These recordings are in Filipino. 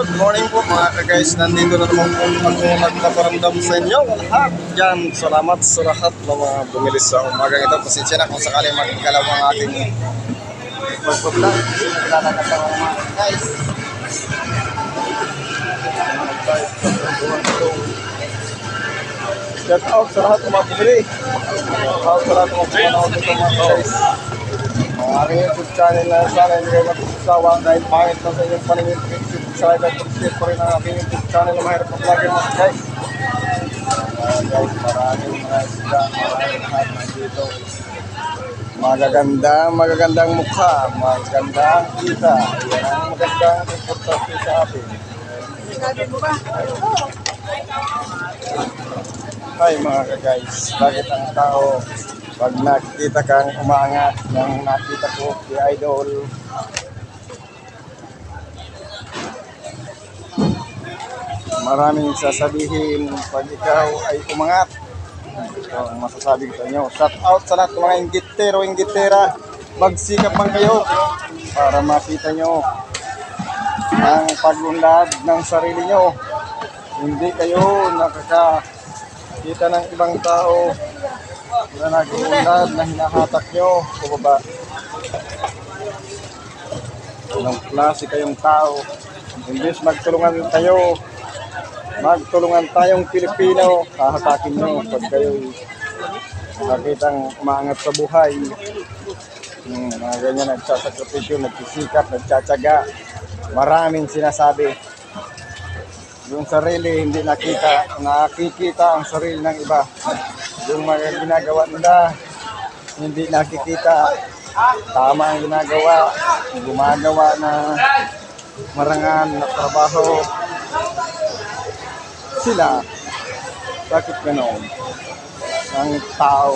Good morning po mga ka-guys. Nandito na naman po ako nagpaparamdam sa inyo lahat. Yan, salamat sa lahat na mga bumili sa umagang ito. Pasensya na kung sakali magkalaw ang ating pagpa-vlog. Naglalagay sa mga guys. Shout out sa lahat ng mga bumili. Shout out sa lahat ng mga panood ito mga guys. Ang aking YouTube channel na sana hindi kayo magsasawa dahil pangit na sa inyong paningin. Subscribe at subscribe pa rin ang aking YouTube channel na mahirap na vlogger mga guys. Guys, maraming mga isda, maraming lahat nandito. Magagandang mukha, magagandang kita. Yan ang magandang importante sa atin. Hi mga ka-guys, bakit ang tao pag nakikita kang umaangat ng nakita ko si Idol, maraming sasabihin pag ikaw ay umangat. Ito ang masasabi ko sa inyo. Shout out sa lahat ng mga inggitero, inggitera. Magsikap man kayo para makita nyo ang pagunlad ng sarili nyo. Hindi kayo nakakakita ng ibang tao na nag-uunlad na hinahatak nyo sa baba. Anong klase kayong tao? Imbes magtulungan tayo, magtulungan tayong Pilipino, hahatakin nyo pag kayo'y nakitang umaangat sa buhay. Mga ganyan, nagsasakripisyo, nagsisikap, nagtsatsaga, maraming sinasabi. Yung sarili hindi nakikita ang sarili ng iba. Yung mga ginagawa nila hindi nakikita, tama ang ginagawa, gumagawa na marangal na trabaho sila. Bakit ganoon ang tao?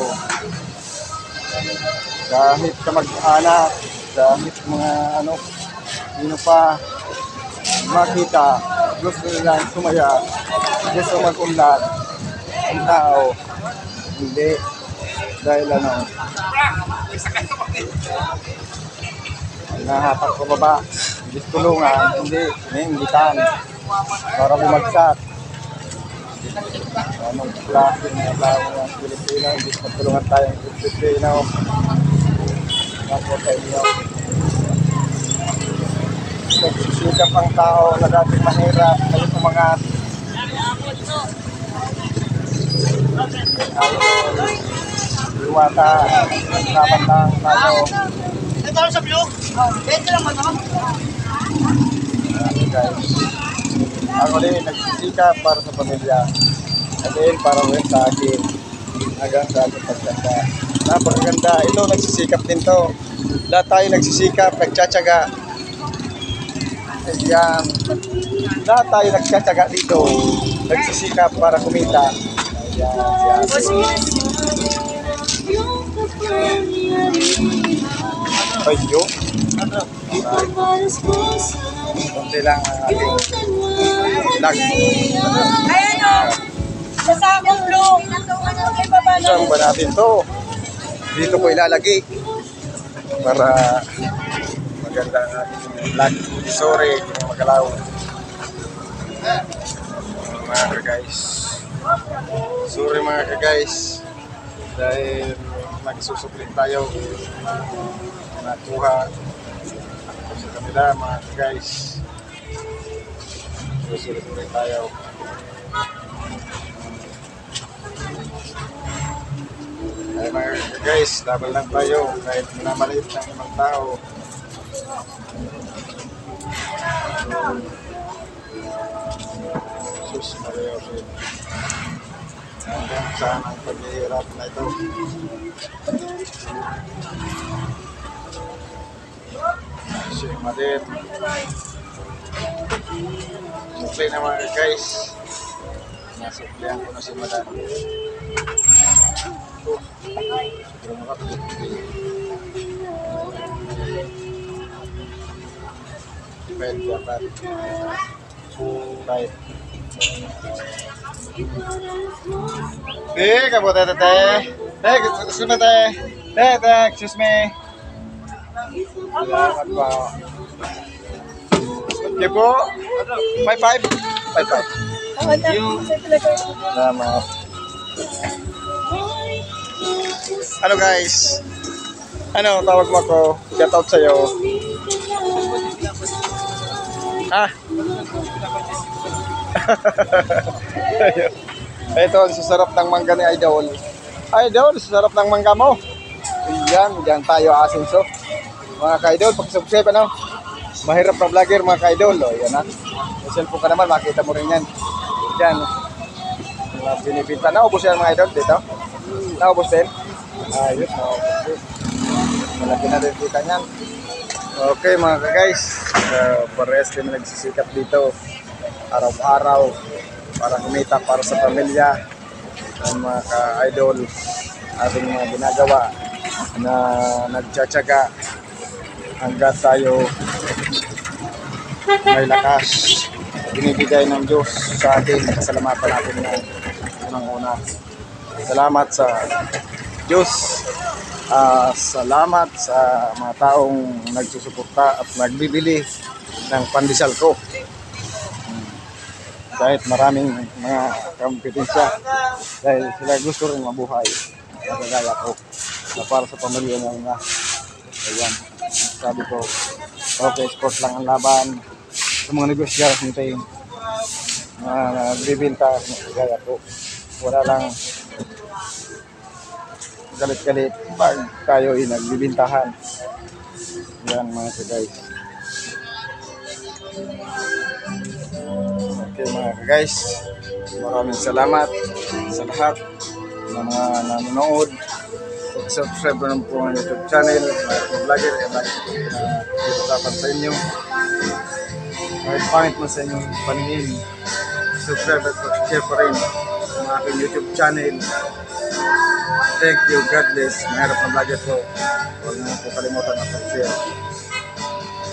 Kahit kamag-anak, kahit mga sino pa makita, gusto nilang sumaya, gusto mag-unlad. Ang tao hindi, dahil nahatak ko baba, hindi tulungan, hindi hinihingitan para bumagsak. Anong klase ng tao ng Pilipino, hindi matulungan tayong Pilipino. Ako sa inyo, nagsisikap ang tao na dating mahirap, kayo umangat. Iwata, naman lang tayo. Ito sa blue. Ito lang mo. Guys, ako din nagsisikap para sa pamilya. At din para rin sa akin. Hanggang sa aking pagkanda. Napakaganda. Ito nagsisikap din to. Lahat tayo nagsisikap, nagtsatsaga. Ayan. Lahat tayo nagtsatsaga dito. Nagsisikap para kumita. Ayan, Ayo. Kunti lang ang ating vlog. Ayan o. Sasamang blue. Saan ba natin to? Dito ko ilalagay para maganda ang ating vlog. Sorry, hindi mo magalaw. Mga ka-guys. Sorry mga ka-guys. Dahil nagsusuplit tayo. Nakuha sa kanila mga ka-guys. Susuplit tayo. Ay mga ka-guys, laban lang tayo kahit minamaliit ng ibang tao. Sus Maria Jose. Hanggang saan ang paghihirap na ito. Si Madit. Sukli na mga guys. Nasuklihan ko na si Madan. Sobrang makapit. Pwede dapat. Right. Kamu teh. Excuse me teh. Excuse me. Salamat po. Okay po. 5-5. 5-5. Salamat. Ano guys? Ano, tawag mo ako. Shout out sa'yo. Ha? Ito, ang sasarap ng mangga ni Idol. Idol, sasarap ng mangga mo. Yan, dyan tayo asinso. Mga ka-idol, pag-subscribe ano. Mahirap na vlogger mga ka-idol. O, yan ha. May cellphone ka naman, makita mo rin yan. Yan. Binibinta. Naubos yan mga idol dito. Naubos din. Ayos, naubos din. Malaki na rin kita niyan. Okay mga ka-guys. Parehas kami nagsisikap dito. Araw-araw. Para kumita para sa pamilya. Ang mga ka-idol. Ating mga ginagawa na nagtsatsaga hanggat tayo may lakas binibigay ng Diyos sa atin. Pasalamatan natin na unang-una. Salamat sa Diyos. Salamat sa mga taong nagsusuporta at nagbibili ng pandesal ko. Kahit maraming mga kompetensya dahil sila gusto rin mabuhay nagagaya ko na para sa pamilya nila. Ayan, sabi ko, okay, sport lang ang laban sa mga negosyante na nagbibinta nagagaya ko. Wala lang galit-galit pag tayo ay nagbibintahan. Yan mga guys. Okay mga guys, maraming salamat sa lahat ng mga nanonood. Subscribe na po ang YouTube channel, mga vlogger, dapat sa inyo. Kahit pangit mo sa inyong paningin, subscribe at share pa rin ang aking YouTube channel. Thank you, God bless. Mahirap na vlogger po. Huwag mo po kalimutan at share.